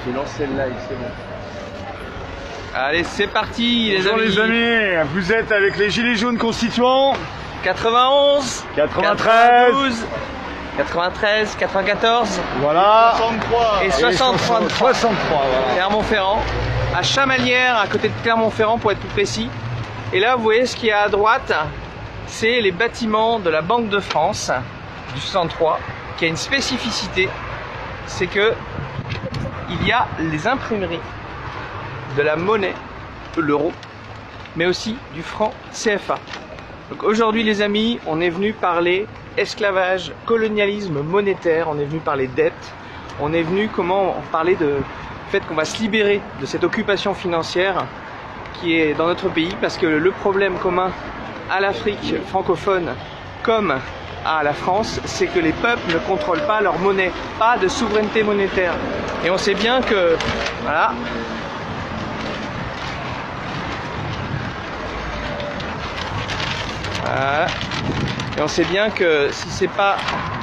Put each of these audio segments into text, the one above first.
J'ai lancé le live, c'est bon. Allez, c'est parti les amis. Bonjour les amis, vous êtes avec les Gilets jaunes constituants 91, 93, 92, 93, 94, voilà, 63 et 63. 63, voilà. Clermont-Ferrand, à Chamalières, à côté de Clermont-Ferrand pour être plus précis. Et là, vous voyez ce qu'il y a à droite, c'est les bâtiments de la Banque de France du 63, qui a une spécificité, c'est que il y a les imprimeries de la monnaie, l'euro, mais aussi du franc CFA. Donc aujourd'hui les amis, on est venu parler esclavage, colonialisme monétaire, on est venu parler dette, on est venu parler de fait qu'on va se libérer de cette occupation financière qui est dans notre pays, parce que le problème commun à l'Afrique francophone comme à la France, c'est que les peuples ne contrôlent pas leur monnaie, pas de souveraineté monétaire. Et on sait bien que, voilà, voilà. Et on sait bien que si c'est pas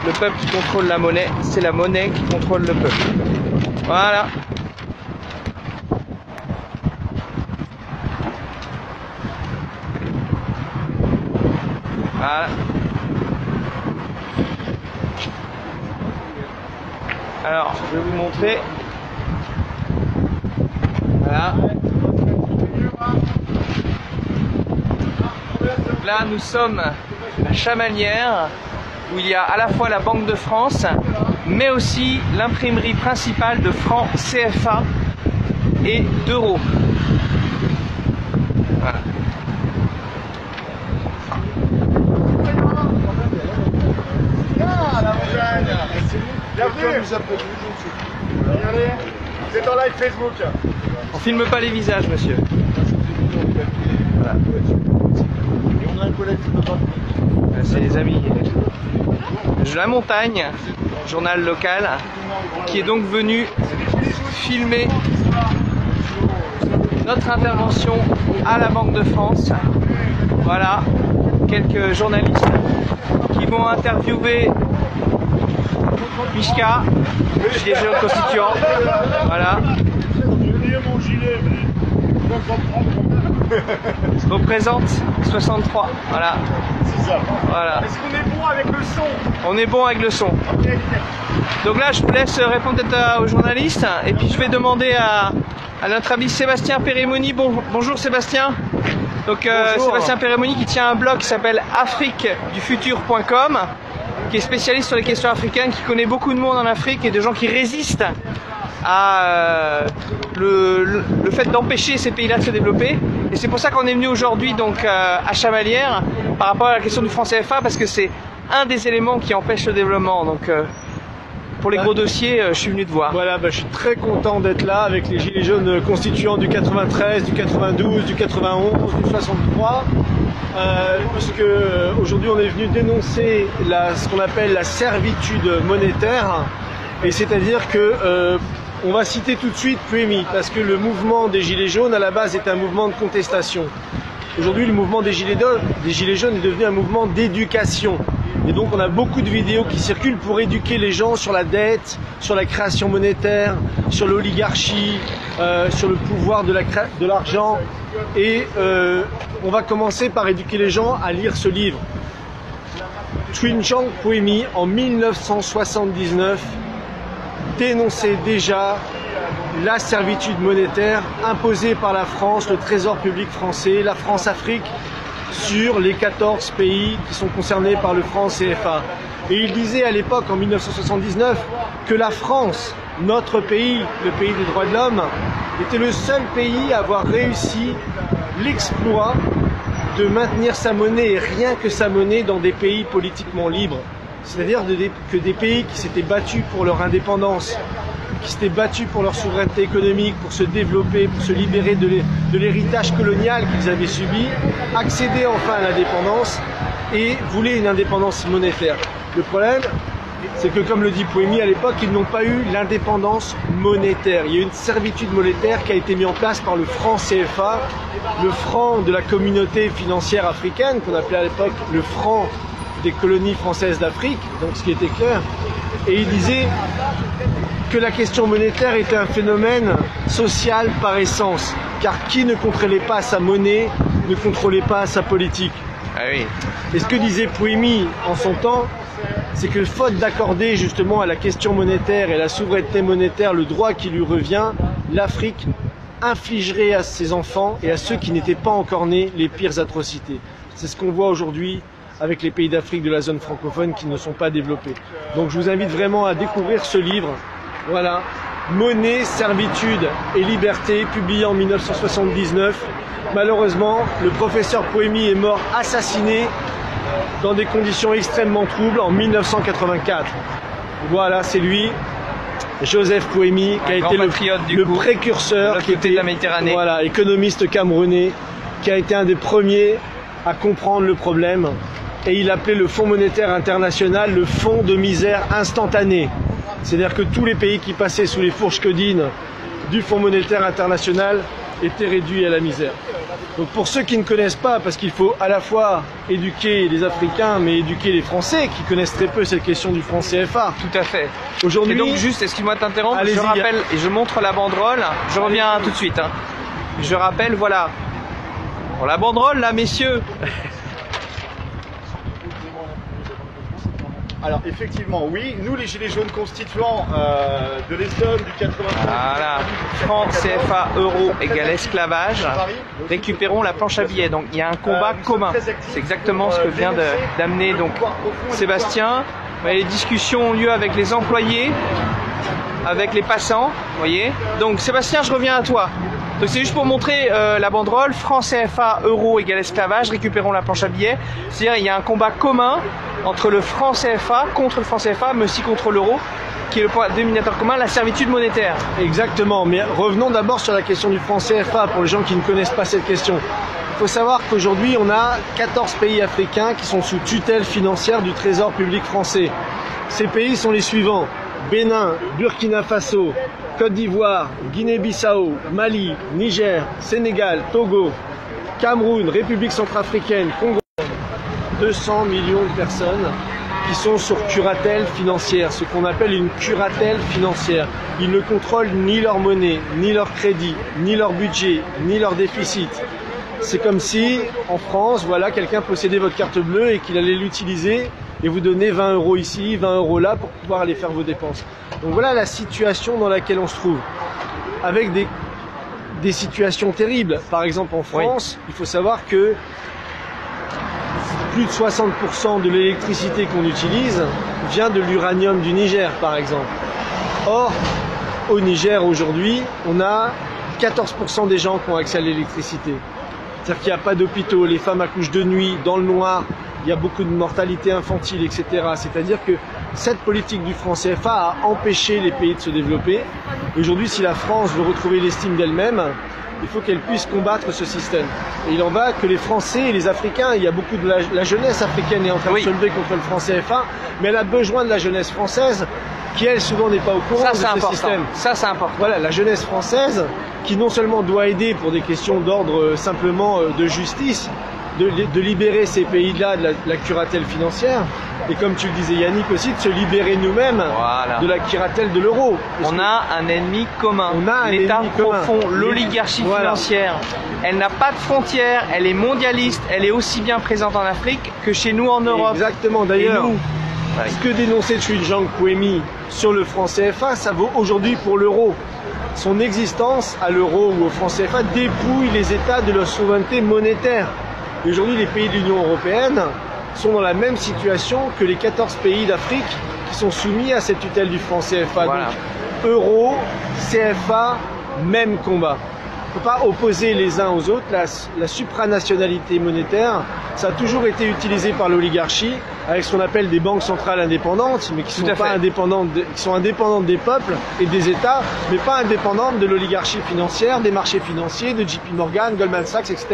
le peuple qui contrôle la monnaie, c'est la monnaie qui contrôle le peuple. Voilà. Voilà. Alors, je vais vous montrer. Voilà. Là, nous sommes à Chamalières, où il y a à la fois la Banque de France, mais aussi l'imprimerie principale de francs CFA et d'euros. Voilà. Bienvenue. Regardez, vous êtes en live Facebook. On filme pas les visages, monsieur. Voilà. C'est les amis de La Montagne, journal local, qui est donc venu filmer notre intervention à la Banque de France. Voilà, quelques journalistes qui vont interviewer Mishka, gilet jaune constituant. Voilà. Je représente 63. Voilà. C'est ça. Voilà. Est-ce qu'on est bon avec le son? On est bon avec le son. Okay. Donc là, je vous laisse répondre peut-être aux journalistes. Et puis je vais demander à notre ami Sébastien Pérémoni. Bonjour Sébastien. Donc Sébastien Pérémoni qui tient un blog qui s'appelle afriquedufutur.com, qui est spécialiste sur les questions africaines, qui connaît beaucoup de monde en Afrique et de gens qui résistent à le fait d'empêcher ces pays-là de se développer. Et c'est pour ça qu'on est venu aujourd'hui donc à Chamalières par rapport à la question du franc CFA, parce que c'est un des éléments qui empêche le développement. Donc pour les gros dossiers, je suis venu te voir. Voilà, je suis très content d'être là avec les Gilets jaunes constituants du 93, du 92, du 91, du 63. Puisque aujourd'hui on est venu dénoncer ce qu'on appelle la servitude monétaire, et c'est-à-dire que on va citer tout de suite Pouémy, parce que le mouvement des Gilets jaunes à la base est un mouvement de contestation. Aujourd'hui le mouvement des Gilets jaunes est devenu un mouvement d'éducation. Et donc on a beaucoup de vidéos qui circulent pour éduquer les gens sur la dette, sur la création monétaire, sur l'oligarchie, sur le pouvoir de l'argent. Et on va commencer par éduquer les gens à lire ce livre. Twinchang Pouémy, en 1979, dénonçait déjà la servitude monétaire imposée par la France, le trésor public français, la France-Afrique, sur les 14 pays qui sont concernés par le franc CFA. Et il disait à l'époque, en 1979, que la France, notre pays, le pays des droits de l'homme, était le seul pays à avoir réussi l'exploit de maintenir sa monnaie, et rien que sa monnaie, dans des pays politiquement libres. C'est-à-dire que des pays qui s'étaient battus pour leur indépendance, qui s'étaient battus pour leur souveraineté économique, pour se développer, pour se libérer de l'héritage colonial qu'ils avaient subi, accédaient enfin à l'indépendance et voulaient une indépendance monétaire. Le problème, c'est que, comme le dit Pouémy à l'époque, ils n'ont pas eu l'indépendance monétaire. Il y a une servitude monétaire qui a été mise en place par le franc CFA, le franc de la communauté financière africaine, qu'on appelait à l'époque le franc des colonies françaises d'Afrique. Donc ce qui était clair, et il disait que la question monétaire était un phénomène social par essence, car qui ne contrôlait pas sa monnaie ne contrôlait pas sa politique. Ah oui. Et ce que disait Pouémy en son temps, c'est que faute d'accorder justement à la question monétaire et à la souveraineté monétaire le droit qui lui revient, l'Afrique infligerait à ses enfants et à ceux qui n'étaient pas encore nés les pires atrocités. C'est ce qu'on voit aujourd'hui avec les pays d'Afrique de la zone francophone qui ne sont pas développés. Donc je vous invite vraiment à découvrir ce livre. Voilà, Monnaie, servitude et liberté, publié en 1979. Malheureusement, le professeur Pouémy est mort assassiné dans des conditions extrêmement troubles en 1984. Voilà, c'est lui, Joseph Pouémy, qui a été le précurseur, qui était de la Méditerranée. Voilà, économiste camerounais, qui a été un des premiers à comprendre le problème. Et il appelait le Fonds monétaire international le fonds de misère instantanée. C'est-à-dire que tous les pays qui passaient sous les fourches codines du Fonds monétaire international étaient réduits à la misère. Donc pour ceux qui ne connaissent pas, parce qu'il faut à la fois éduquer les Africains, mais éduquer les Français qui connaissent très peu cette question du franc CFA. Tout à fait. Aujourd'hui, et donc juste, excuse-moi de t'interrompre, je rappelle et je montre la banderole. Je reviens tout de suite. Hein. Je rappelle, voilà. Bon, la banderole là, messieurs. Alors effectivement, oui, nous les Gilets jaunes constituants de l'Essonne, du 80. Voilà, franc CFA euro égale esclavage, récupérons la planche à billets. Donc il y a un combat commun. C'est exactement ce que vient d'amener donc Sébastien. Les discussions ont lieu avec les employés, avec les passants, vous voyez. Donc Sébastien, je reviens à toi. Donc c'est juste pour montrer la banderole, franc CFA euro égale esclavage, récupérons la planche à billets. C'est-à-dire il y a un combat commun entre le franc CFA contre le franc CFA, mais aussi contre l'euro, qui est le point dénominateur commun, la servitude monétaire. Exactement, mais revenons d'abord sur la question du franc CFA, pour les gens qui ne connaissent pas cette question. Il faut savoir qu'aujourd'hui, on a 14 pays africains qui sont sous tutelle financière du Trésor public français. Ces pays sont les suivants: Bénin, Burkina Faso, Côte d'Ivoire, Guinée-Bissau, Mali, Niger, Sénégal, Togo, Cameroun, République centrafricaine, Congo. 200 millions de personnes qui sont sur curatelle financière, ce qu'on appelle une curatelle financière. Ils ne contrôlent ni leur monnaie, ni leur crédit, ni leur budget, ni leur déficit. C'est comme si, en France, voilà, quelqu'un possédait votre carte bleue et qu'il allait l'utiliser et vous donner 20 € ici, 20 € là pour pouvoir aller faire vos dépenses. Donc voilà la situation dans laquelle on se trouve. Avec des situations terribles. Par exemple, en France, il faut savoir que plus de 60% de l'électricité qu'on utilise vient de l'uranium du Niger, par exemple. Or, au Niger, aujourd'hui, on a 14% des gens qui ont accès à l'électricité. C'est-à-dire qu'il n'y a pas d'hôpitaux, les femmes accouchent de nuit, dans le noir, il y a beaucoup de mortalité infantile, etc. C'est-à-dire que cette politique du franc CFA a empêché les pays de se développer. Aujourd'hui, si la France veut retrouver l'estime d'elle-même, il faut qu'elle puisse combattre ce système. Et il en va que les Français et les Africains, il y a beaucoup de la jeunesse africaine est en train de se lever contre le franc CFA, mais elle a besoin de la jeunesse française qui, elle, souvent n'est pas au courant de ce système. Ça, c'est important. Voilà, la jeunesse française qui non seulement doit aider pour des questions d'ordre simplement de justice, de libérer ces pays-là de la curatelle financière, et comme tu le disais Yannick aussi, de se libérer nous-mêmes de la curatelle de l'euro. On a un ennemi commun, l'État profond, l'oligarchie financière. Elle n'a pas de frontières, elle est mondialiste, elle est aussi bien présente en Afrique que chez nous en Europe. Exactement, d'ailleurs, ce que dénonçait Tshujang Pouémy sur le franc CFA, ça vaut aujourd'hui pour l'euro. Son existence à l'euro ou au franc CFA dépouille les États de leur souveraineté monétaire. Et aujourd'hui, les pays de l'Union européenne sont dans la même situation que les 14 pays d'Afrique qui sont soumis à cette tutelle du franc CFA. Voilà. Donc, euro, CFA, même combat. On ne peut pas opposer les uns aux autres. La supranationalité monétaire, ça a toujours été utilisé par l'oligarchie avec ce qu'on appelle des banques centrales indépendantes, mais qui sont pas indépendantes, qui sont indépendantes des peuples et des États, mais pas indépendantes de l'oligarchie financière, des marchés financiers, de JP Morgan, Goldman Sachs, etc.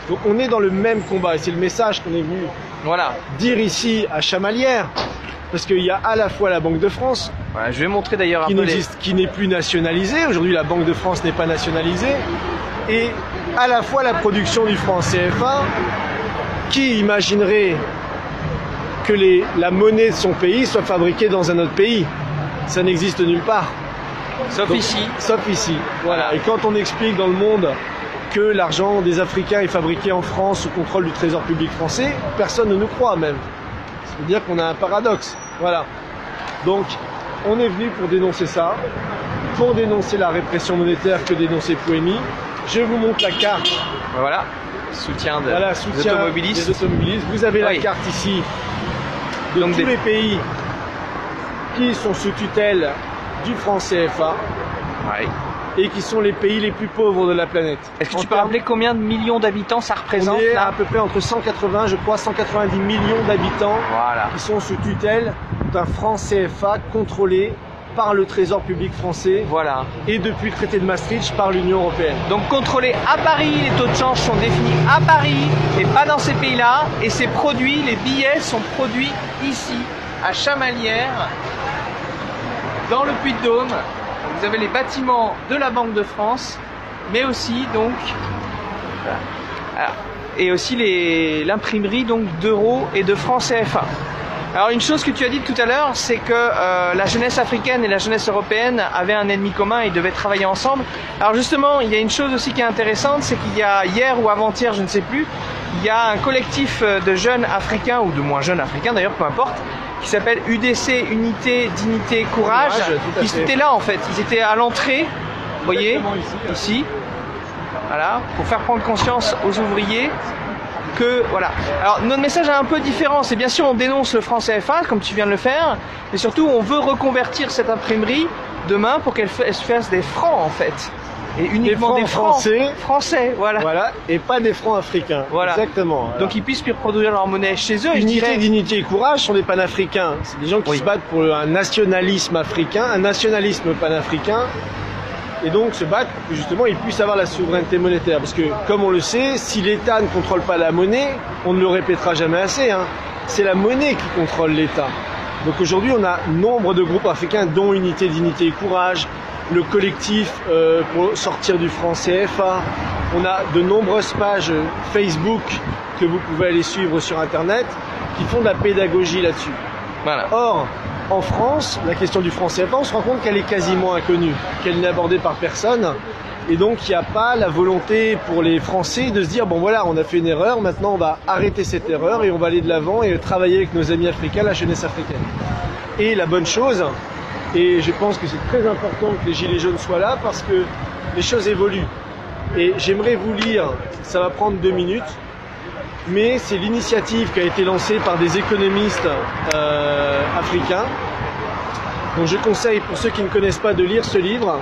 Donc on est dans le même combat et c'est le message qu'on est venu dire ici à Chamalières, parce qu'il y a à la fois la Banque de France, je vais montrer d'ailleurs qui n'est plus nationalisée. Aujourd'hui, la Banque de France n'est pas nationalisée, et à la fois la production du franc CFA, qui imaginerait que la monnaie de son pays soit fabriquée dans un autre pays. Ça n'existe nulle part. Sauf ici. Sauf ici. Voilà. Et quand on explique dans le monde que l'argent des Africains est fabriqué en France sous contrôle du Trésor public français, personne ne nous croit même. Ça veut dire qu'on a un paradoxe. Voilà. Donc, on est venu pour dénoncer ça, pour dénoncer la répression monétaire que dénonçait Pouemi. Je vous montre la carte. Voilà. Soutien des automobilistes. Vous avez la carte ici de donc tous les pays qui sont sous tutelle du franc CFA et qui sont les pays les plus pauvres de la planète. Est-ce que tu peux rappeler combien de millions d'habitants ça représente? On est à peu près entre 180, je crois, 190 millions d'habitants qui sont sous tutelle d'un franc CFA contrôlé par le Trésor public français et depuis le traité de Maastricht par l'Union européenne. Donc contrôlé à Paris, les taux de change sont définis à Paris et pas dans ces pays-là, et ces produits, les billets sont produits ici, à Chamalières, dans le Puy-de-Dôme. Vous avez les bâtiments de la Banque de France, mais aussi donc et aussi l'imprimerie donc d'euros et de francs CFA. Alors une chose que tu as dit tout à l'heure, c'est que la jeunesse africaine et la jeunesse européenne avaient un ennemi commun et devaient travailler ensemble. Alors justement, il y a une chose aussi qui est intéressante, c'est qu'il y a hier ou avant-hier, je ne sais plus, il y a un collectif de jeunes africains, ou de moins jeunes africains d'ailleurs, peu importe, qui s'appelle UDC, Unité, Dignité, Courage, qui étaient là en fait, ils étaient à l'entrée, vous voyez, ici, voilà, pour faire prendre conscience aux ouvriers que, voilà. Alors notre message est un peu différent, c'est bien sûr on dénonce le franc CFA comme tu viens de le faire, mais surtout on veut reconvertir cette imprimerie demain pour qu'elle se fasse des francs en fait. Et uniquement des francs français, voilà. Et pas des francs africains. Voilà. Exactement. Voilà. Donc ils puissent reproduire leur monnaie chez eux. Unité, dignité et courage sont des panafricains. C'est des gens qui se battent pour un nationalisme africain, un nationalisme panafricain. Et donc se battent pour que justement ils puissent avoir la souveraineté monétaire. Parce que comme on le sait, si l'État ne contrôle pas la monnaie, on ne le répétera jamais assez, hein, c'est la monnaie qui contrôle l'État. Donc aujourd'hui on a nombre de groupes africains dont Unité, dignité et courage, le collectif pour sortir du franc CFA. On a de nombreuses pages Facebook que vous pouvez aller suivre sur internet qui font de la pédagogie là-dessus. Voilà. Or, en France, la question du franc CFA, on se rend compte qu'elle est quasiment inconnue, qu'elle n'est abordée par personne. Et donc, il n'y a pas la volonté pour les Français de se dire, bon voilà, on a fait une erreur, maintenant on va arrêter cette erreur et on va aller de l'avant et travailler avec nos amis africains, la jeunesse africaine. Et la bonne chose, et je pense que c'est très important que les Gilets jaunes soient là parce que les choses évoluent. Et j'aimerais vous lire, ça va prendre 2 minutes, mais c'est l'initiative qui a été lancée par des économistes africains. Donc je conseille pour ceux qui ne connaissent pas de lire ce livre.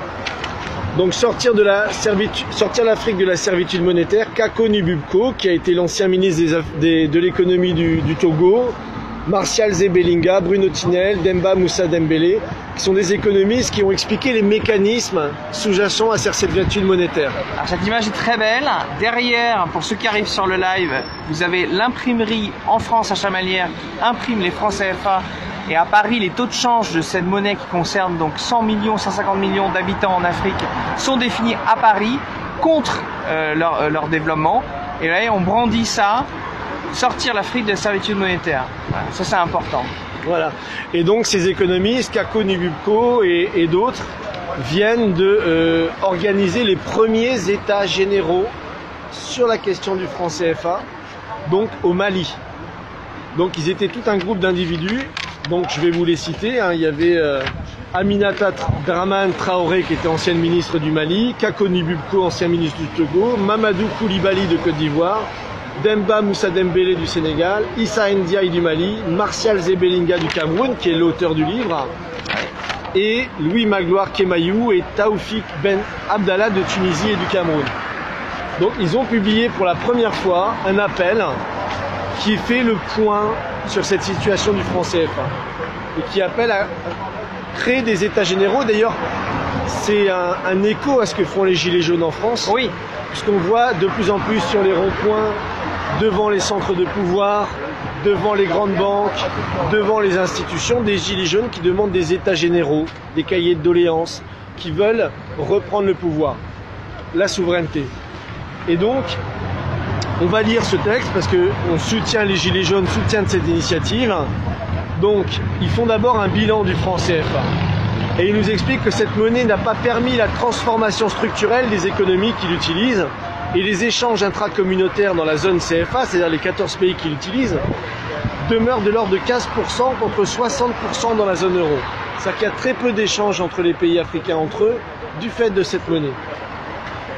Donc sortir l'Afrique de la servitude monétaire, Kako Nububko, qui a été l'ancien ministre de l'économie du Togo, Martial Zebelinga, Bruno Tinel, Demba Moussa Dembélé, qui sont des économistes qui ont expliqué les mécanismes sous-jacents à cette servitude monétaire. Alors cette image est très belle. Derrière, pour ceux qui arrivent sur le live, vous avez l'imprimerie en France à Chamalières qui imprime les francs CFA. Et à Paris, les taux de change de cette monnaie qui concerne donc 100 millions, 150 millions d'habitants en Afrique sont définis à Paris contre leur développement. Et là, on brandit ça. Sortir l'Afrique de la servitude monétaire. Voilà, ça c'est important. Voilà. Et donc ces économistes, Kako Nububko et d'autres, viennent de organiser les premiers états généraux sur la question du franc CFA, donc au Mali. Donc ils étaient tout un groupe d'individus, donc je vais vous les citer, hein. Il y avait Aminata Dramane Traoré qui était ancienne ministre du Mali, Kako Nububko, ancien ministre du Togo, Mamadou Koulibaly de Côte d'Ivoire, Demba Moussa Dembélé du Sénégal, Issa Ndiaye du Mali, Martial Zebelinga du Cameroun, qui est l'auteur du livre, et Louis Magloire Kemayou et Taoufik Ben Abdallah de Tunisie et du Cameroun. Donc ils ont publié pour la première fois un appel qui fait le point sur cette situation du franc CFA et qui appelle à créer des états généraux. D'ailleurs, c'est un écho à ce que font les Gilets jaunes en France. Oui. Puisqu'on voit de plus en plus sur les ronds-points, devant les centres de pouvoir, devant les grandes banques, devant les institutions, des Gilets jaunes qui demandent des états généraux, des cahiers de doléances, qui veulent reprendre le pouvoir, la souveraineté. Et donc, On va lire ce texte parce qu'on soutient les Gilets jaunes, soutient cette initiative. Donc, ils font d'abord un bilan du franc CFA. Et ils nous expliquent que cette monnaie n'a pas permis la transformation structurelle des économies qui l'utilisent et les échanges intracommunautaires dans la zone CFA, c'est-à-dire les 14 pays qui l'utilisent, demeurent de l'ordre de 15% contre 60% dans la zone euro. C'est-à-dire qu'il y a très peu d'échanges entre les pays africains entre eux du fait de cette monnaie.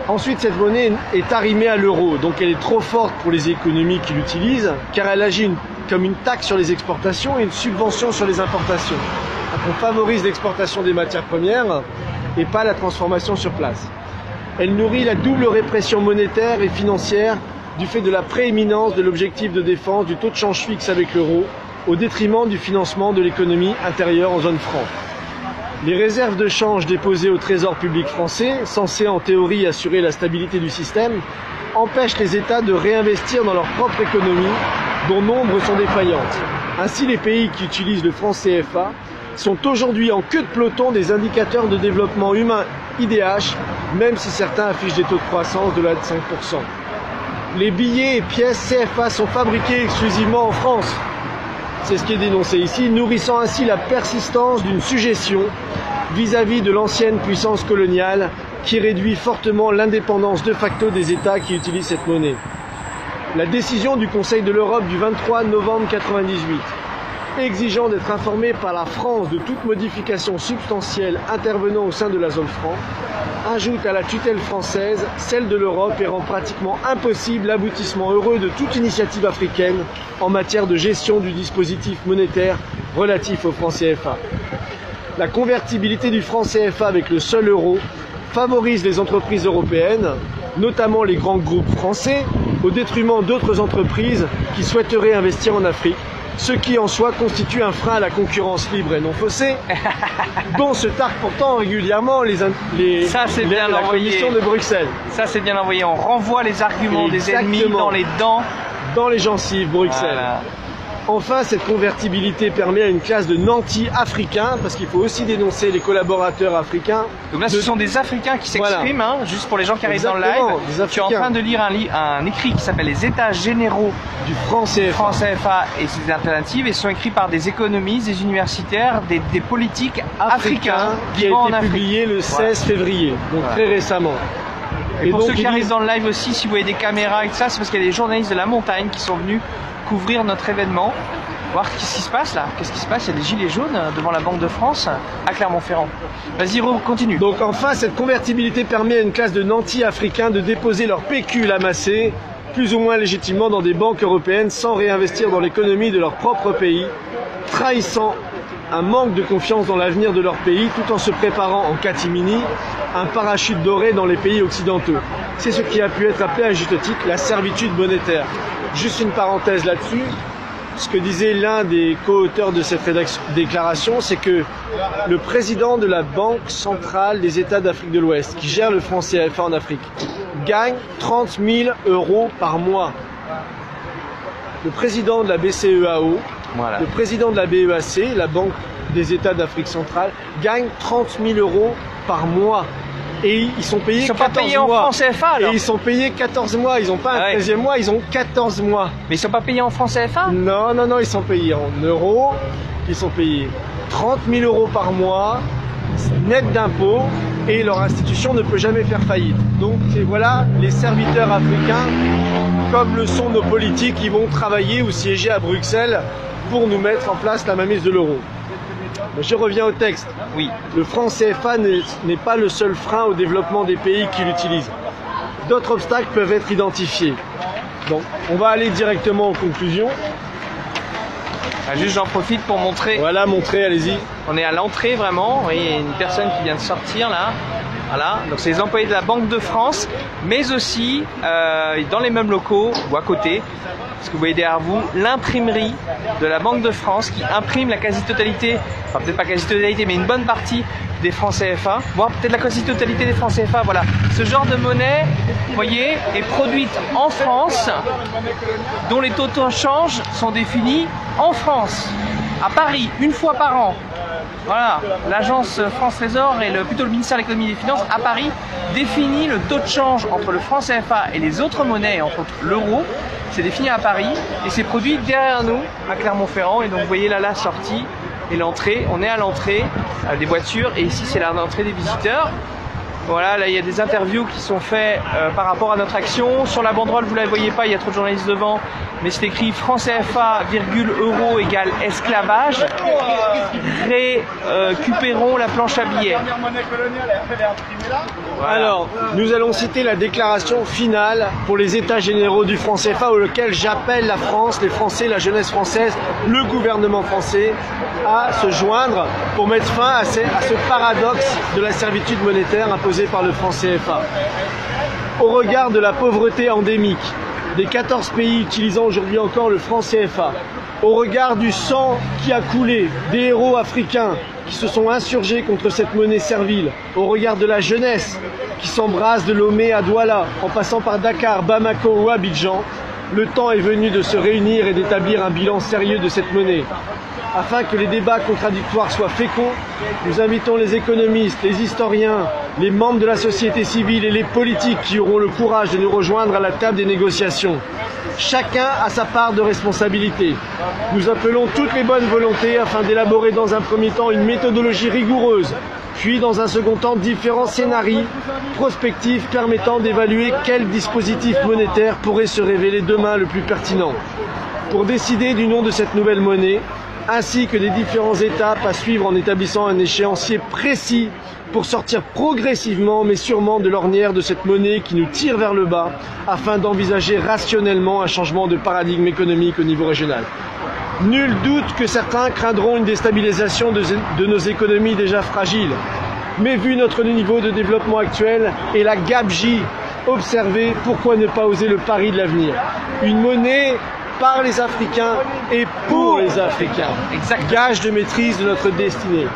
Ensuite, cette monnaie est arrimée à l'euro, donc elle est trop forte pour les économies qui l'utilisent, car elle agit comme une taxe sur les exportations et une subvention sur les importations. Donc on favorise l'exportation des matières premières et pas la transformation sur place. Elle nourrit la double répression monétaire et financière du fait de la prééminence de l'objectif de défense du taux de change fixe avec l'euro, au détriment du financement de l'économie intérieure en zone franc. Les réserves de change déposées au Trésor public français, censées en théorie assurer la stabilité du système, empêchent les États de réinvestir dans leur propre économie, dont nombre sont défaillantes. Ainsi, les pays qui utilisent le franc CFA sont aujourd'hui en queue de peloton des indicateurs de développement humain IDH, même si certains affichent des taux de croissance de l'ordre de 5%. Les billets et pièces CFA sont fabriqués exclusivement en France. C'est ce qui est dénoncé ici, nourrissant ainsi la persistance d'une sujétion vis-à-vis de l'ancienne puissance coloniale qui réduit fortement l'indépendance de facto des États qui utilisent cette monnaie. La décision du Conseil de l'Europe du 23 novembre 1998, exigeant d'être informé par la France de toute modification substantielle intervenant au sein de la zone franc, ajoute à la tutelle française celle de l'Europe et rend pratiquement impossible l'aboutissement heureux de toute initiative africaine en matière de gestion du dispositif monétaire relatif au franc CFA. La convertibilité du franc CFA avec le seul euro favorise les entreprises européennes, notamment les grands groupes français, au détriment d'autres entreprises qui souhaiteraient investir en Afrique, ce qui en soi constitue un frein à la concurrence libre et non faussée, dont se targuent pourtant régulièrement la Commission de Bruxelles. Ça c'est bien envoyé, on renvoie les arguments des ennemis dans les dents. Dans les gencives, Bruxelles. Voilà. Enfin, cette convertibilité permet à une classe de nantis africains, parce qu'il faut aussi dénoncer les collaborateurs africains. Donc là, ce sont des Africains qui s'expriment, voilà. Juste pour les gens qui arrivent dans le live. Je suis en train de lire un écrit qui s'appelle Les États généraux du franc CFA et ses alternatives, et sont écrits par des économistes, des universitaires, des politiques africains qui a été publié le 16 février, donc très récemment. Et pour ceux qui arrivent dans le live aussi, si vous voyez des caméras et tout ça, c'est parce qu'il y a des journalistes de la montagne qui sont venus couvrir notre événement, voir ce qui se passe là. Qu'est-ce qui se passe? Il y a des gilets jaunes devant la Banque de France à Clermont-Ferrand. Vas-y, continue. Donc enfin, cette convertibilité permet à une classe de nantis africains de déposer leur pécule amassé, plus ou moins légitimement dans des banques européennes sans réinvestir dans l'économie de leur propre pays, trahissant un manque de confiance dans l'avenir de leur pays tout en se préparant en catimini un parachute doré dans les pays occidentaux. C'est ce qui a pu être appelé à juste titre la servitude monétaire. Juste une parenthèse là-dessus, ce que disait l'un des co-auteurs de cette déclaration, c'est que le président de la Banque centrale des États d'Afrique de l'Ouest, qui gère le franc CFA en Afrique, gagne 30 000 € par mois. Le président de la BCEAO, voilà. Le président de la BEAC, la Banque des États d'Afrique centrale, gagne 30 000 € par mois. Et ils sont payés 14 mois. Ils sont pas payés en franc CFA alors. Et ils sont payés 14 mois. Ils n'ont pas un 13e mois, ils ont 14 mois. Mais ils sont pas payés en franc CFA? Non, non, non, ils sont payés en euros. Ils sont payés 30 000 € par mois, net d'impôts, et leur institution ne peut jamais faire faillite. Donc voilà les serviteurs africains, comme le sont nos politiques, qui vont travailler ou siéger à Bruxelles pour nous mettre en place la mainmise de l'euro. Je reviens au texte. Oui. Le franc CFA n'est pas le seul frein au développement des pays qui l'utilisent. D'autres obstacles peuvent être identifiés. Donc, on va aller directement aux conclusions. Ah, juste, j'en profite pour montrer. Voilà, montrer, allez-y. On est à l'entrée vraiment. Vous voyez, il y a une personne qui vient de sortir là. Voilà, donc c'est les employés de la Banque de France, mais aussi dans les mêmes locaux ou à côté, ce que vous voyez derrière vous, l'imprimerie de la Banque de France qui imprime la quasi-totalité, enfin peut-être pas quasi-totalité, mais une bonne partie des francs CFA, voire peut-être la quasi-totalité des francs CFA. Voilà, ce genre de monnaie, vous voyez, est produite en France, dont les taux de change sont définis en France. à Paris, une fois par an. Voilà, l'agence France Trésor et plutôt le ministère de l'économie et des finances à Paris définit le taux de change entre le franc CFA et les autres monnaies, entre autres l'euro. C'est défini à Paris et c'est produit derrière nous à Clermont-Ferrand. Et donc vous voyez là la sortie et l'entrée. On est à l'entrée des voitures et ici c'est l'entrée des visiteurs. Voilà, là il y a des interviews qui sont faites par rapport à notre action. Sur la banderole, vous ne la voyez pas, il y a trop de journalistes devant, mais c'est écrit franc CFA, euro égale esclavage. Récupérons la planche à billets. Voilà. Alors, nous allons citer la déclaration finale pour les États généraux du franc CFA, auquel j'appelle la France, les Français, la jeunesse française, le gouvernement français à se joindre pour mettre fin à ce paradoxe de la servitude monétaire imposée par le franc CFA. Au regard de la pauvreté endémique des 14 pays utilisant aujourd'hui encore le franc CFA, au regard du sang qui a coulé des héros africains qui se sont insurgés contre cette monnaie servile, au regard de la jeunesse qui s'embrasse de Lomé à Douala, en passant par Dakar, Bamako ou Abidjan, le temps est venu de se réunir et d'établir un bilan sérieux de cette monnaie. Afin que les débats contradictoires soient féconds, nous invitons les économistes, les historiens, les membres de la société civile et les politiques qui auront le courage de nous rejoindre à la table des négociations. Chacun a sa part de responsabilité. Nous appelons toutes les bonnes volontés afin d'élaborer dans un premier temps une méthodologie rigoureuse, puis dans un second temps différents scénarios prospectifs permettant d'évaluer quel dispositif monétaire pourrait se révéler demain le plus pertinent. Pour décider du nom de cette nouvelle monnaie, ainsi que des différentes étapes à suivre en établissant un échéancier précis pour sortir progressivement mais sûrement de l'ornière de cette monnaie qui nous tire vers le bas afin d'envisager rationnellement un changement de paradigme économique au niveau régional. Nul doute que certains craindront une déstabilisation de nos économies déjà fragiles. Mais vu notre niveau de développement actuel et la gabegie observée, pourquoi ne pas oser le pari de l'avenir? Une monnaie par les Africains et pour les Africains. Exact. Gage de maîtrise de notre destinée.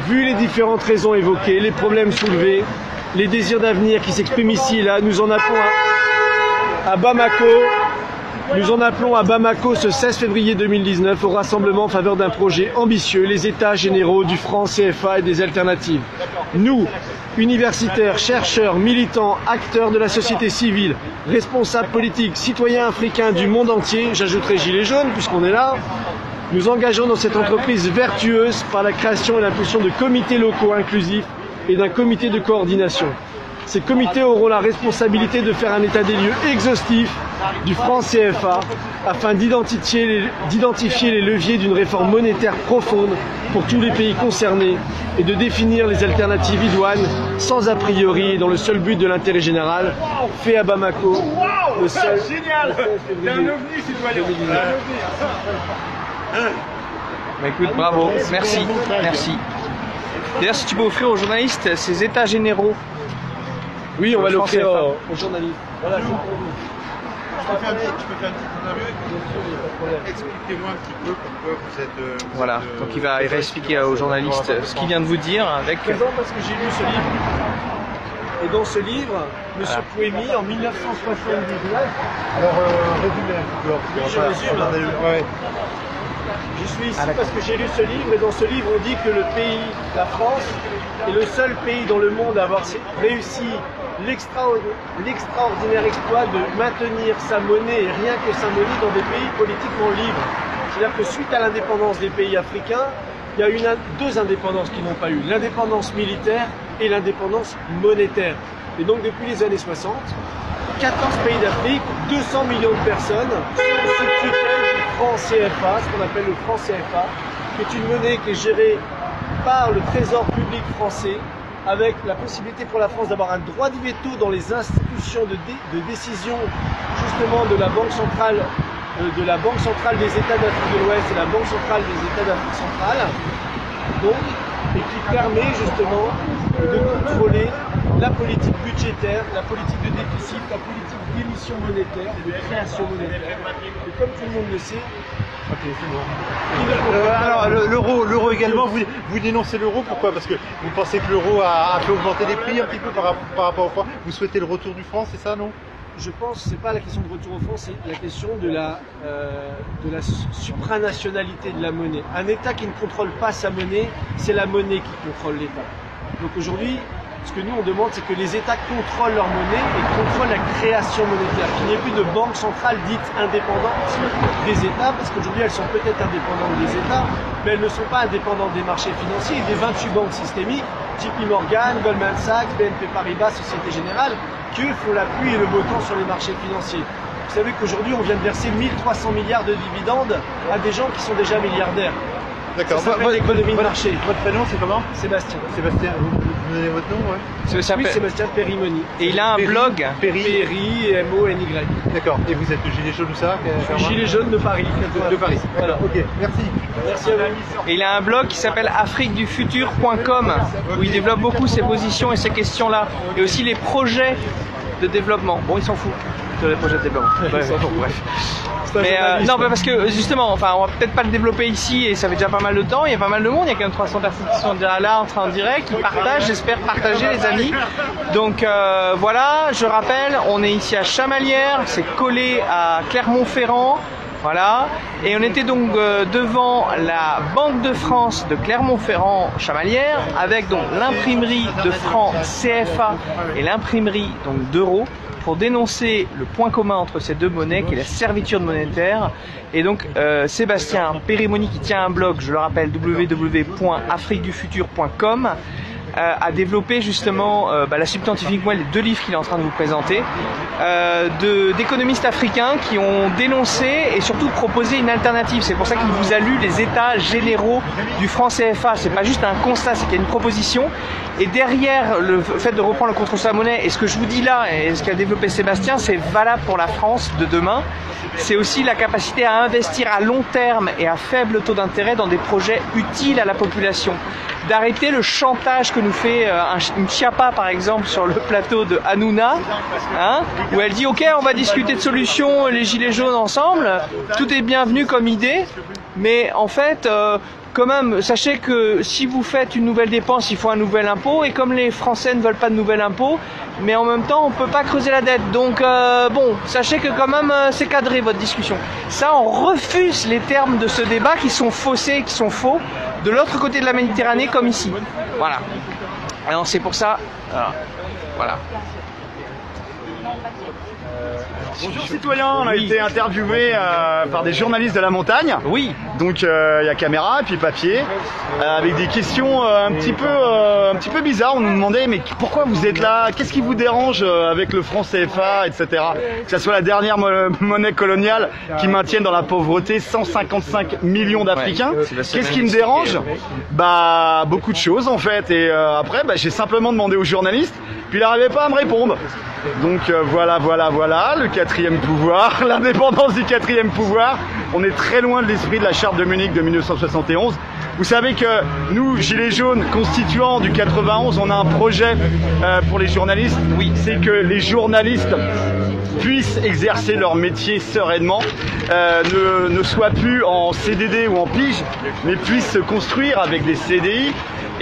Vu les différentes raisons évoquées, les problèmes soulevés, les désirs d'avenir qui s'expriment ici et là, nous en appelons à Bamako. Nous en appelons à Bamako ce 16 février 2019 au rassemblement en faveur d'un projet ambitieux, les États généraux du franc CFA et des alternatives. Nous, universitaires, chercheurs, militants, acteurs de la société civile, responsables politiques, citoyens africains du monde entier, j'ajouterai gilets jaunes puisqu'on est là, nous engageons dans cette entreprise vertueuse par la création et l'impulsion de comités locaux inclusifs et d'un comité de coordination. Ces comités auront la responsabilité de faire un état des lieux exhaustif du franc CFA afin d'identifier les leviers d'une réforme monétaire profonde pour tous les pays concernés et de définir les alternatives idoines sans a priori et dans le seul but de l'intérêt général, fait à Bamako le 16 février 2019. Bah écoute, bravo, merci, merci. D'ailleurs, si tu peux offrir aux journalistes ces états généraux. Oui, on va l'offrir aux journalistes. Voilà, c'est pour vous. Tu peux faire une petite interview. Expliquez-moi un petit peu pourquoi vous êtes... Voilà, donc il va expliquer aux journalistes ce qu'il vient de vous dire avec... Présent parce que j'ai lu ce livre. Et dans ce livre, M. Pouémy, en 1979... Alors, résumez un petit peu. Oui, je résume. Ouais. Je suis ici parce que j'ai lu ce livre et dans ce livre on dit que le pays, la France, est le seul pays dans le monde à avoir réussi l'extraordinaire exploit de maintenir sa monnaie et rien que sa monnaie dans des pays politiquement libres. C'est-à-dire que suite à l'indépendance des pays africains, il y a eu deux indépendances qui n'ont pas eu, l'indépendance militaire et l'indépendance monétaire. Et donc depuis les années 60, 14 pays d'Afrique, 200 millions de personnes sont sous tutelle du franc CFA, ce qu'on appelle le franc CFA, qui est une monnaie qui est gérée par le Trésor public français, avec la possibilité pour la France d'avoir un droit de veto dans les institutions de décision justement de la Banque centrale des États d'Afrique de l'Ouest et la Banque centrale des États d'Afrique centrale, donc, et qui permet justement de contrôler la politique budgétaire, la politique de déficit, la politique d'émission monétaire et de création monétaire. Et comme tout le monde le sait, alors l'euro également, vous dénoncez l'euro, pourquoi? Parce que vous pensez que l'euro a fait augmenter les prix un petit peu par rapport au franc. Vous souhaitez le retour du franc, c'est ça, non? je pense que c'est pas la question de retour au franc, c'est la question de la supranationalité de la monnaie. Un État qui ne contrôle pas sa monnaie, c'est la monnaie qui contrôle l'État. Donc aujourd'hui, ce que nous on demande, c'est que les États contrôlent leur monnaie et contrôlent la création monétaire, qu'il n'y ait plus de banque centrale dite indépendante des États, parce qu'aujourd'hui elles sont peut-être indépendantes des États, mais elles ne sont pas indépendantes des marchés financiers et des 28 banques systémiques, JP Morgan, Goldman Sachs, BNP Paribas, Société Générale, qui eux font la pluie et le beau temps sur les marchés financiers. Vous savez qu'aujourd'hui on vient de verser 1300 milliards de dividendes à des gens qui sont déjà milliardaires. D'accord. Ça s'appelle l'économie de marché. Votre prénom, c'est comment? Sébastien. Sébastien, vous donnez votre nom, ouais? Sébastien Perimoni. Et il a un blog. Péri, M-O-N-Y. D'accord. Et vous êtes le gilet jaune ou ça? Gilet jaune de Paris. De Paris. Voilà. Ok, merci. Merci à vous. Et il a un blog qui s'appelle afriquedufutur.com où il développe beaucoup ses positions et ces questions-là. Et aussi les projets de développement. Bon, il s'en fout de les projets de développement. Bref. Mais non, parce que justement, enfin, on va peut-être pas le développer ici et ça fait déjà pas mal de temps. Il y a pas mal de monde. Il y a quand même 300 personnes qui sont déjà là en direct, qui partagent. J'espère partager, les amis. Donc voilà, je rappelle, on est ici à Chamalières, c'est collé à Clermont-Ferrand. Voilà, et on était donc devant la Banque de France de Clermont-Ferrand Chamalières avec donc l'imprimerie de francs CFA et l'imprimerie donc d'euros pour dénoncer le point commun entre ces deux monnaies qui est la servitude monétaire. Et donc Sébastien Perimoni, qui tient un blog, je le rappelle, www.afriquedufutur.com, a développé justement la substantifique moelle, les 2 livres qu'il est en train de vous présenter, d'économistes africains qui ont dénoncé et surtout proposé une alternative. C'est pour ça qu'il vous a lu les états généraux du franc CFA. C'est pas juste un constat, c'est qu'il y a une proposition. Et derrière le fait de reprendre le contrôle de sa monnaie, et ce que je vous dis là, et ce qu'a développé Sébastien, c'est valable pour la France de demain. C'est aussi la capacité à investir à long terme et à faible taux d'intérêt dans des projets utiles à la population. D'arrêter le chantage que nous fait une Chiappa par exemple sur le plateau de Hanouna, hein, où elle dit ok, on va discuter de solutions, les gilets jaunes ensemble, tout est bienvenu comme idée, mais en fait quand même, sachez que si vous faites une nouvelle dépense, il faut un nouvel impôt, et comme les Français ne veulent pas de nouvel impôt, mais en même temps on ne peut pas creuser la dette, donc bon, sachez que quand même c'est cadré votre discussion. Ça, on refuse les termes de ce débat qui sont faussés, qui sont faux, de l'autre côté de la Méditerranée comme ici. Voilà. Alors c'est pour ça, voilà. Bonjour citoyens, on a été interviewé par des journalistes de la montagne. Oui. Donc il y a caméra et puis papier, avec des questions un petit peu bizarres. On nous demandait mais pourquoi vous êtes là, qu'est-ce qui vous dérange avec le franc CFA, etc. Que ça soit la dernière monnaie coloniale qui maintienne dans la pauvreté 155 millions d'Africains. Ouais, qu'est-ce qui me dérange? Bah beaucoup de choses en fait. Et après j'ai simplement demandé aux journalistes, puis il n'arrivait pas à me répondre. Donc voilà, le 4e pouvoir, l'indépendance du 4e pouvoir. On est très loin de l'esprit de la charte de Munich de 1971. Vous savez que nous, Gilets jaunes, constituants du 91, on a un projet pour les journalistes. Oui, c'est que les journalistes puissent exercer leur métier sereinement, ne soient plus en CDD ou en pige, mais puissent se construire avec des CDI.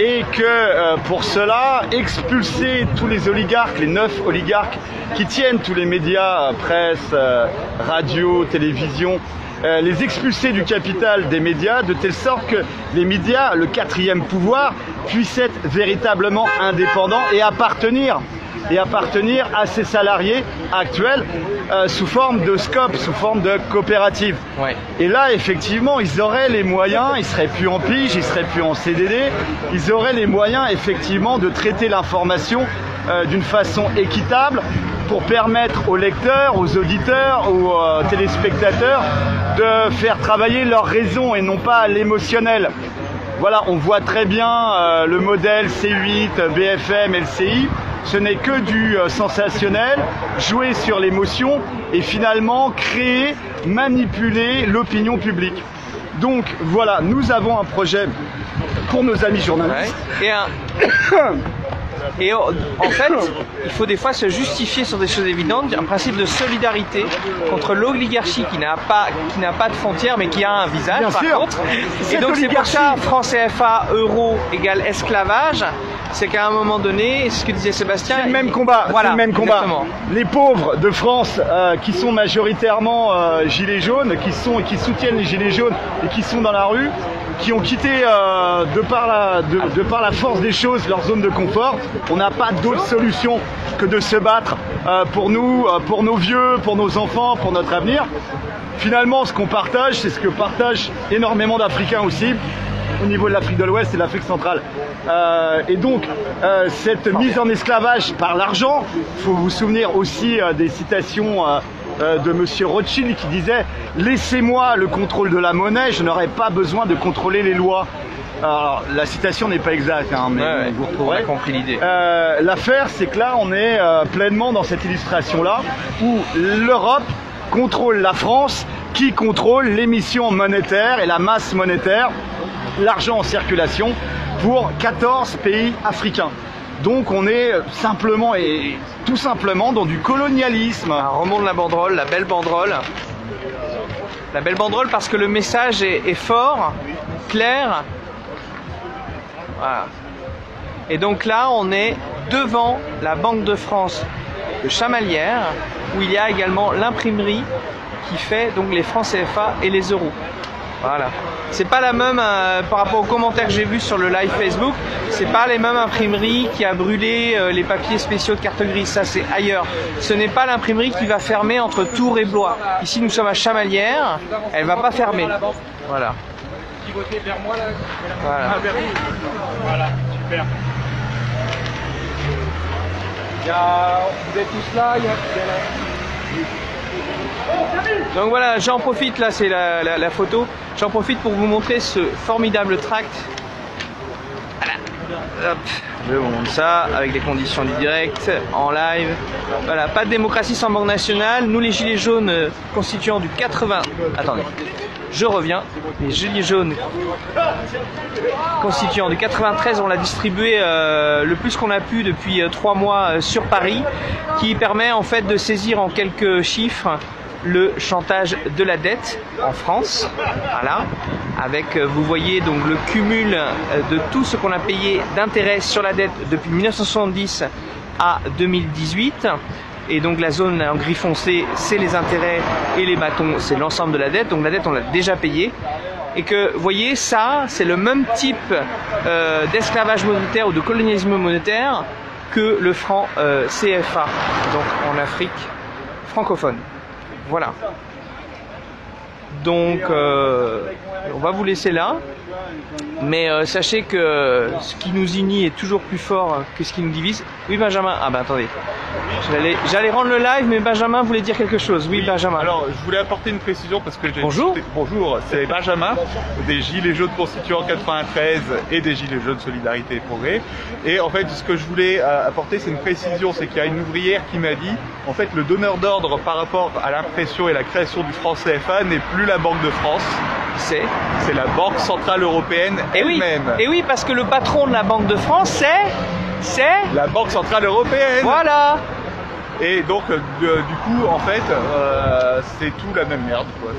Et que pour cela, expulser tous les oligarques, les 9 oligarques qui tiennent tous les médias, presse, radio, télévision, les expulser du capital des médias de telle sorte que les médias, le 4e pouvoir, puissent être véritablement indépendants et appartenir à ces salariés actuels sous forme de SCOP, sous forme de coopérative. Ouais. Et là, effectivement, ils auraient les moyens, ils seraient plus en pige, ils seraient plus en CDD, ils auraient les moyens, effectivement, de traiter l'information d'une façon équitable pour permettre aux lecteurs, aux auditeurs, aux téléspectateurs de faire travailler leur raison et non pas l'émotionnel. Voilà, on voit très bien le modèle C8, BFM, LCI. Ce n'est que du sensationnel, jouer sur l'émotion et finalement créer, manipuler l'opinion publique. Donc voilà, nous avons un projet pour nos amis journalistes. Ouais. Et en fait, il faut des fois se justifier sur des choses évidentes, un principe de solidarité contre l'oligarchie qui n'a pas de frontières mais qui a un visage par contre. Et donc c'est pour ça, franc CFA, euro égale esclavage. c'est qu'à un moment donné, c'est ce que disait Sébastien. C'est le même combat. Voilà, c'est le même combat. exactement. Les pauvres de France qui sont majoritairement gilets jaunes, qui soutiennent les gilets jaunes et qui sont dans la rue, qui ont quitté de par la force des choses leur zone de confort. On n'a pas d'autre solution que de se battre pour nous, pour nos vieux, pour nos enfants, pour notre avenir. Finalement, ce qu'on partage, c'est ce que partagent énormément d'Africains aussi, au niveau de l'Afrique de l'Ouest et de l'Afrique centrale. Et donc, cette mise en esclavage par l'argent, il faut vous souvenir aussi des citations de Monsieur Rothschild qui disait « Laissez-moi le contrôle de la monnaie, je n'aurai pas besoin de contrôler les lois ». Alors, la citation n'est pas exacte, hein, mais vous retrouverez. On a compris l'idée. L'affaire, c'est que là, on est pleinement dans cette illustration-là, où l'Europe contrôle la France, qui contrôle l'émission monétaire et la masse monétaire, l'argent en circulation, pour 14 pays africains. Donc on est simplement et tout simplement dans du colonialisme. Alors, remonte la banderole, la belle banderole. La belle banderole parce que le message est fort, clair. Voilà. Et donc là, on est devant la Banque de France de Chamalières, où il y a également l'imprimerie qui fait donc les francs CFA et les euros. Voilà. C'est pas la même par rapport aux commentaires que j'ai vus sur le live Facebook, c'est pas les mêmes imprimeries qui a brûlé les papiers spéciaux de carte grise, ça c'est ailleurs. Ce n'est pas l'imprimerie qui va fermer entre Tours et Blois. Ici nous sommes à Chamalières, elle va pas fermer. Voilà. Voilà. Voilà, super. Vous êtes tous là, Donc voilà, j'en profite, là c'est la photo, j'en profite pour vous montrer ce formidable tract. Voilà. Hop, je vous montre ça avec les conditions du direct, en live. Voilà, pas de démocratie sans Banque nationale. Nous les gilets jaunes constituant du 80... Attendez, je reviens. Les gilets jaunes constituant du 93, on l'a distribué le plus qu'on a pu depuis 3 mois sur Paris, qui permet en fait de saisir en quelques chiffres le chantage de la dette en France, voilà, avec vous voyez donc le cumul de tout ce qu'on a payé d'intérêts sur la dette depuis 1970 à 2018, et donc la zone en gris foncé c'est les intérêts et les bâtons c'est l'ensemble de la dette, donc la dette on l'a déjà payée, et que vous voyez ça c'est le même type d'esclavage monétaire ou de colonialisme monétaire que le franc CFA, donc en Afrique francophone. Voilà. Donc, on va vous laisser là. Mais sachez que ce qui nous unit est toujours plus fort que ce qui nous divise. Oui, Benjamin. Ah, bah attendez. J'allais rendre le live, mais Benjamin voulait dire quelque chose. Oui, Benjamin. Alors, je voulais apporter une précision parce que j'ai... Bonjour. Bonjour, c'est Benjamin, des Gilets jaunes constituants 93 et des Gilets jaunes Solidarité et Progrès. Et en fait, ce que je voulais apporter, c'est une précision. C'est qu'il y a une ouvrière qui m'a dit, en fait, le donneur d'ordre par rapport à l'impression et la création du franc CFA n'est plus la Banque de France. C'est la Banque Centrale Européenne elle-même. Et oui, parce que le patron de la Banque de France, c'est la Banque Centrale Européenne. Voilà. Et donc, du coup, en fait, c'est tout la même merde, quoi.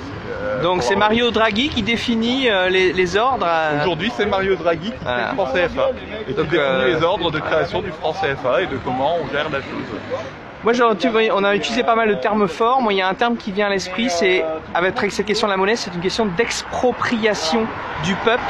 Donc c'est Mario Draghi qui définit les ordres. Aujourd'hui, c'est Mario Draghi qui fait le franc CFA et qui définit les ordres de création du franc CFA et de comment on gère la chose. Moi, on a utilisé pas mal de termes forts. Moi, il y a un terme qui vient à l'esprit, c'est avec cette question de la monnaie, c'est une question d'expropriation du peuple,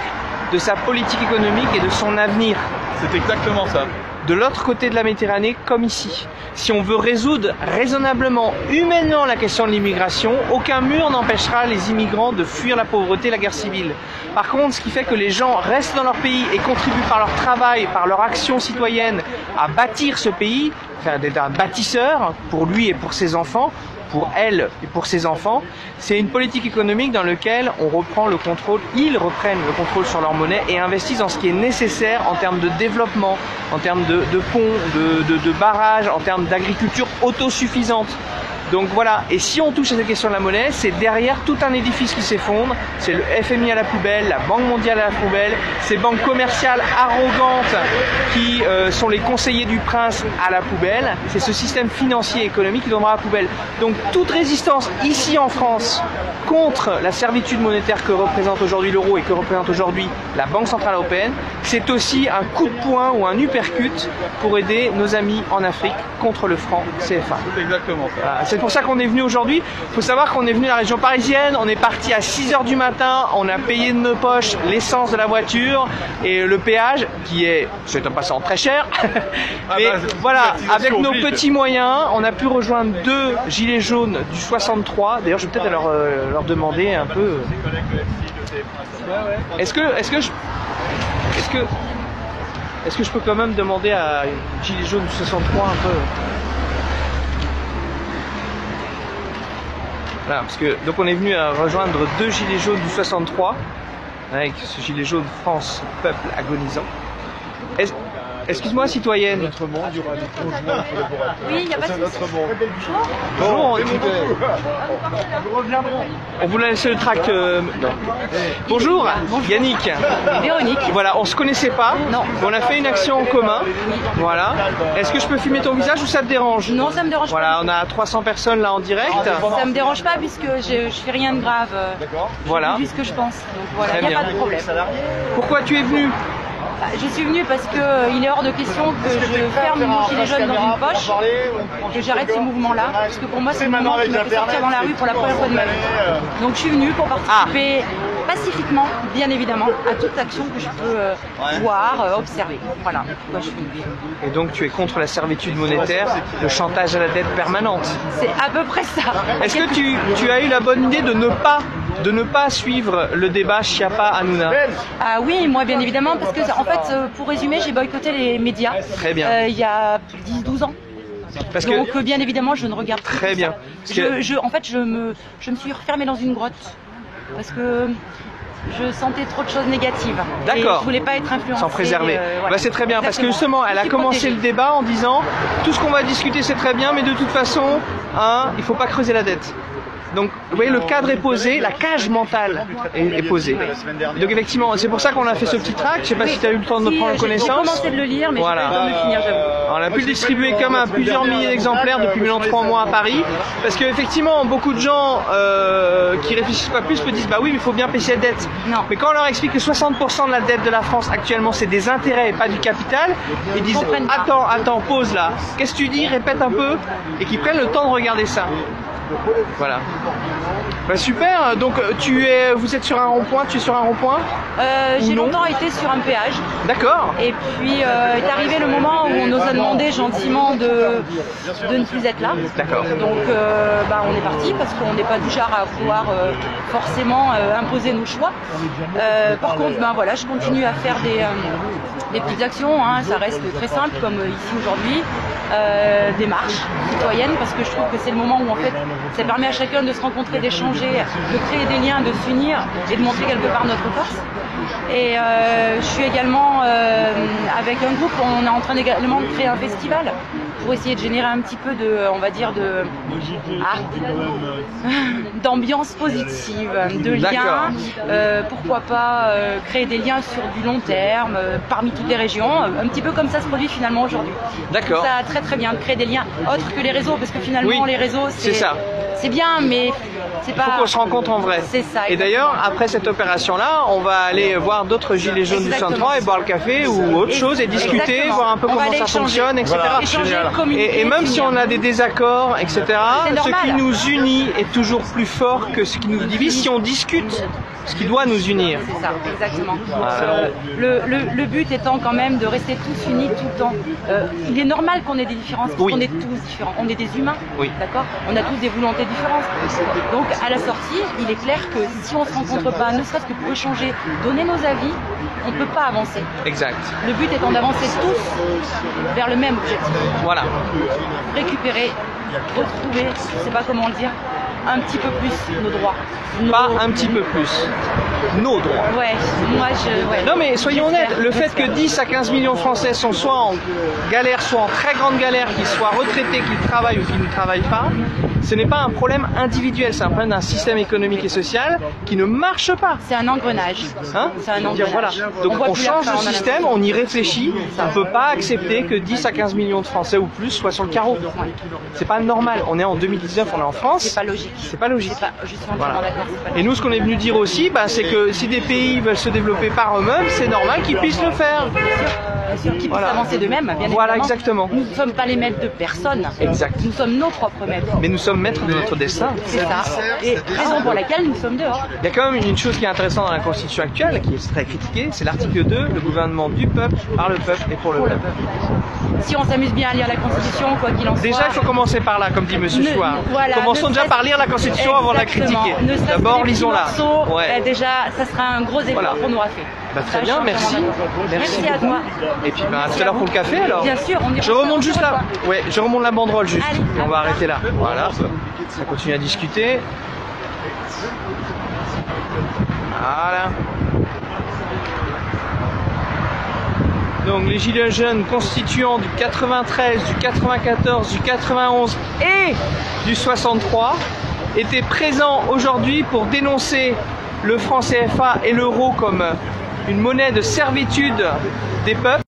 de sa politique économique et de son avenir. C'est exactement ça. De l'autre côté de la Méditerranée, comme ici. Si on veut résoudre raisonnablement, humainement la question de l'immigration, aucun mur n'empêchera les immigrants de fuir la pauvreté et la guerre civile. Par contre, ce qui fait que les gens restent dans leur pays et contribuent par leur travail, par leur action citoyenne à bâtir ce pays, faire d'être un bâtisseur pour lui et pour ses enfants, pour elle et pour ses enfants, c'est une politique économique dans laquelle on reprend le contrôle, ils reprennent le contrôle sur leur monnaie et investissent dans ce qui est nécessaire en termes de développement, en termes de ponts, de barrages, en termes d'agriculture autosuffisante. Donc voilà, et si on touche à cette question de la monnaie, c'est derrière tout un édifice qui s'effondre, c'est le FMI à la poubelle, la Banque mondiale à la poubelle, ces banques commerciales arrogantes qui sont les conseillers du prince à la poubelle, c'est ce système financier et économique qui tombera à la poubelle. Donc toute résistance ici en France contre la servitude monétaire que représente aujourd'hui l'euro et que représente aujourd'hui la Banque Centrale Européenne, c'est aussi un coup de poing ou un uppercut pour aider nos amis en Afrique contre le franc CFA. C'est exactement ça. Voilà. C'est pour ça qu'on est venu aujourd'hui. Il faut savoir qu'on est venu de la région parisienne, on est parti à 6 h du matin, on a payé de nos poches l'essence de la voiture et le péage qui est, c'est en passant, très cher. Mais voilà, avec nos petits moyens, on a pu rejoindre 2 gilets jaunes du 63. D'ailleurs, je vais peut-être leur demander un peu. Est-ce que je peux quand même demander à une gilet jaune du 63 un peu? Voilà, parce que donc on est venu à rejoindre 2 gilets jaunes du 63 avec ce gilet jaune France, peuple agonisant. Excuse-moi, citoyenne. Notre monde, il y aura des conjoints collaborateurs. Oui, il n'y a pas de souci. Bonjour. On vous laisse le track. Bonjour, Yannick. Véronique. Voilà, on se connaissait pas. Non. On a fait une action en commun. Voilà. Est-ce que je peux filmer ton visage ou ça te dérange? Non, ça me dérange Voilà, pas. on a 300 personnes là en direct. Ça me dérange pas puisque je fais rien de grave. Voilà. Je dis ce que je pense. Donc voilà, Très il n'y a bien. pas de problème. Pourquoi tu es venu? Bah, je suis venue parce que il est hors de question que je ferme mon gilet jaune dans une poche, que j'arrête ce mouvement-là, parce que pour moi c'est le moment qui m'a fait sortir dans la rue pour la première fois de ma vie. Donc je suis venue pour participer pacifiquement, bien évidemment, à toute action que je peux voir, observer. Voilà pourquoi je suis venue. Et donc tu es contre la servitude monétaire, le chantage à la dette permanente. C'est à peu près ça. Est-ce que tu as eu la bonne idée de ne pas suivre le débat Chiappa Hanouna? Ah oui, moi bien évidemment, parce que en fait, pour résumer, j'ai boycotté les médias. Très bien. Il y a 10-12 ans. Parce Donc que bien évidemment, je ne regarde plus très que bien. ça. Parce que En fait, je me suis refermée dans une grotte parce que je sentais trop de choses négatives. D'accord. Et je voulais pas être influencée. s'en préserver. Voilà. Bah, c'est très bien parce que Exactement. justement elle a Je suis commencé protégée. le débat en disant tout ce qu'on va discuter c'est très bien mais de toute façon il faut pas creuser la dette. Donc vous voyez le cadre est posé, la cage mentale est posée. Donc effectivement c'est pour ça qu'on a fait ce petit tract. Je sais pas si tu as eu le temps de prendre J'ai connaissance. commencé de le lire, mais Voilà. j'ai pas eu le temps de le finir, j'avoue. On a pu le distribuer comme à plusieurs milliers d'exemplaires depuis maintenant 3 mois à Paris. Parce qu'effectivement, beaucoup de gens qui réfléchissent pas plus me disent bah oui, mais il faut bien payer cette dette. Non. Mais quand on leur explique que 60% de la dette de la France actuellement c'est des intérêts et pas du capital, ils disent comprennent pas. attends, pause là. Qu'est-ce que tu dis? Répète un peu. Et qu'ils prennent le temps de regarder ça. Voilà. Bah super, donc vous êtes sur un rond-point, tu es sur un rond-point? J'ai Ou non longtemps été sur un péage. D'accord. Et puis est arrivé le moment où on nous a demandé gentiment de ne plus être là. D'accord. Donc on est parti parce qu'on n'est pas du genre à vouloir forcément imposer nos choix. Par contre, voilà, je continue à faire des petites actions, hein, ça reste très simple comme ici aujourd'hui, des marches citoyennes parce que je trouve que c'est le moment où en fait ça permet à chacun de se rencontrer, d'échanger, de créer des liens, de s'unir et de montrer quelque part notre force. Et je suis également avec un groupe, on est en train également de créer un festival pour essayer de générer un petit peu de, on va dire, d'ambiance positive, de liens. Pourquoi pas créer des liens sur du long terme, parmi toutes les régions, un petit peu comme ça se produit finalement aujourd'hui. D'accord. Ça très très bien de créer des liens autres que les réseaux, parce que finalement Oui, les réseaux c'est ça. C'est bien, mais c'est pas. Il faut qu'on se rencontre en vrai. C'est ça. Et d'ailleurs, après cette opération-là, on va aller voir d'autres gilets jaunes du centre et boire le café ou autre chose et discuter, Exactement. voir un peu On va comment aller ça échanger. fonctionne, etc. Voilà. Échanger, communiquer, Et même si s'unir. on a des désaccords, etc., C'est ce normal. qui nous unit est toujours plus fort que ce qui nous divise si on discute ce qui doit nous unir. C'est ça, exactement. Voilà. Le but étant quand même de rester tous unis tout le temps. Il est normal qu'on ait des différences, parce Oui. qu'on est tous différents. On est des humains, Oui. d'accord? On a tous des volontés différentes. Donc à la sortie, il est clair que si on ne se rencontre pas, ne serait-ce que pour échanger, donner nos avis, on ne peut pas avancer. Exact. Le but étant d'avancer tous vers le même objectif. Voilà. Récupérer, retrouver, je ne sais pas comment le dire, un petit peu plus nos droits. Pas un petit peu plus. Nos droits. Ouais, moi ouais. Non mais soyons honnêtes, le fait que 10 à 15 millions de Français sont soit en galère, soit en très grande galère, qu'ils soient retraités, qu'ils travaillent ou qu'ils ne travaillent pas, Ce n'est pas un problème individuel, c'est un problème d'un système économique et social qui ne marche pas. C'est un engrenage. Hein, c'est un engrenage. Voilà. Donc voit on plus la change fin, de on a système, on y réfléchit. On ne peut pas accepter que 10 à 15 millions de Français ou plus soient sur le carreau. C'est pas normal. On est en 2019, on est en France. C'est pas logique. C'est pas logique. Je suis entièrement Voilà. d'accord. c'est pas Et logique. nous, ce qu'on est venu dire aussi, bah, c'est que si des pays veulent se développer par eux-mêmes, c'est normal qu'ils puissent le faire. Bien sûr, qu'ils Voilà. puissent avancer d'eux-mêmes, bien Voilà, évidemment. exactement. Nous ne sommes pas les maîtres de personne. Exact. Nous sommes nos propres maîtres. Mais nous sommes maîtres de notre destin. C'est ça. Et raison pour laquelle nous sommes dehors. Il y a quand même une chose qui est intéressante dans la Constitution actuelle, qui est très critiquée, c'est l'article 2, le gouvernement du peuple, par le peuple et pour le peuple. Si on s'amuse bien à lire la Constitution, quoi qu'il en soit. Déjà, il faut commencer par là, comme dit Monsieur Chouard. Voilà, Commençons ne déjà serait-ce- par lire la Constitution avant de la Exactement. critiquer. Ne serait-ce que D'abord, des petits lisons-la. morceaux, Ouais. déjà, ça sera un gros effort Voilà. pour nous à faire. Bah, très Ça, bien, je suis merci. entièrement d'accord. Merci à toi. Et puis, bah, à tout à l'heure pour le café alors. Bien sûr, on est Je remonte juste là. là. Ouais, je remonte la banderole juste. Allez, Et on va à arrêter là. Voilà. On continue à discuter. Voilà. Donc les Gilets jaunes constituants du 93, du 94, du 91 et du 63 étaient présents aujourd'hui pour dénoncer le franc CFA et l'euro comme une monnaie de servitude des peuples.